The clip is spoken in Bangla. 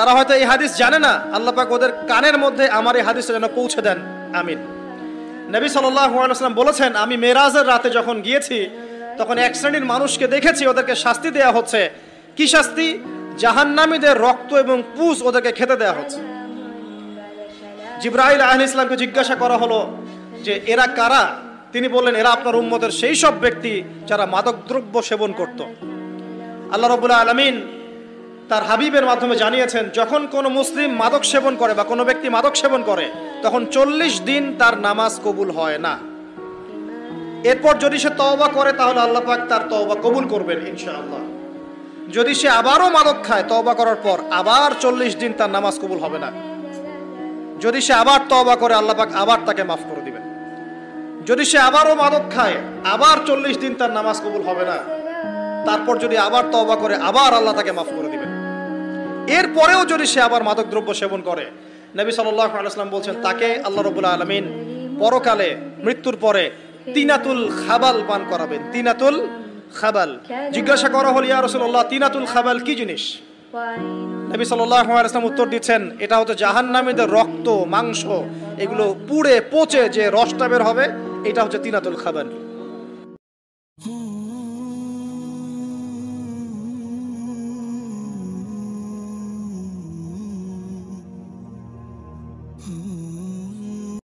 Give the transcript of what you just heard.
তারা হয়তো এই হাদিস জানে না, আল্লাহ পাক ওদের কানের মধ্যে আমার এই হাদিসটা যেন পৌঁছে দেন, আমিন। নবী সাল্লাল্লাহু আলাইহি ওয়াসাল্লাম বলেছেন, আমি মেরাজের রাতে যখন গিয়েছি তখন এক শ্রেণীর মানুষকে দেখেছি, ওদেরকে শাস্তি দেয়া হচ্ছে। কি শাস্তি? জাহান্নামীদের রক্ত এবং পুঁজ ওদেরকে খেতে দেয়া হচ্ছে। জিবরাইল আলাইহিস সালামকে জিজ্ঞাসা করা হলো যে এরা কারা? তিনি বললেন, এরা আপনার উম্মতের সেই সব ব্যক্তি যারা মাদকদ্রব্য সেবন করত। আল্লাহ রাব্বুল আলামিন তার হাবিবের মাধ্যমে জানিয়েছেন, যখন কোনো মুসলিম মাদক সেবন করে বা কোনো ব্যক্তি মাদক সেবন করে তখন 40 দিন তার নামাজ কবুল হয় না। এরপর যদি সে তওবা করে তাহলে আল্লাহ পাক তার তওবা কবুল করবেন ইনশাআল্লাহ। যদি সে আবারও মাদক খায় তওবা করার পর, আবার 40 দিন তার নামাজ কবুল হবে না। যদি সে আবার তওবা করে আল্লাহ পাক আবার তাকে মাফ করে দিবেন। যদি সে আবারও মাদক খায় আবার 40 দিন তার নামাজ কবুল হবে না। তারপর যদি আবার তওবা করে আবার আল্লাহ তাকে মাফ করে দিবেন। এরপরেও যদি সে আবার মাদক দ্রব্য সেবন করে, নবী সাল্লাল্লাহু আলাইহি ওয়াসাল্লাম বলছেন তাকে আল্লাহ রাব্বুল আলামিন পরকালে মৃত্যুর পরে তিনাতুল খাবাল পান করাবেন। তিনাতুল খাবাল। জিজ্ঞাসা করা হল, ইয়া রাসূলুল্লাহ, তিনাতুল খাবাল কি জিনিস? নবী সাল্লাল্লাহু আলাইহি ওয়াসাল্লাম উত্তর দিচ্ছেন, এটা হচ্ছে জাহান্নামীদের রক্ত, মাংস, এগুলো পুড়ে পচে যে রসটা বের হবে, এটা হচ্ছে তিনাতুল খাবাল।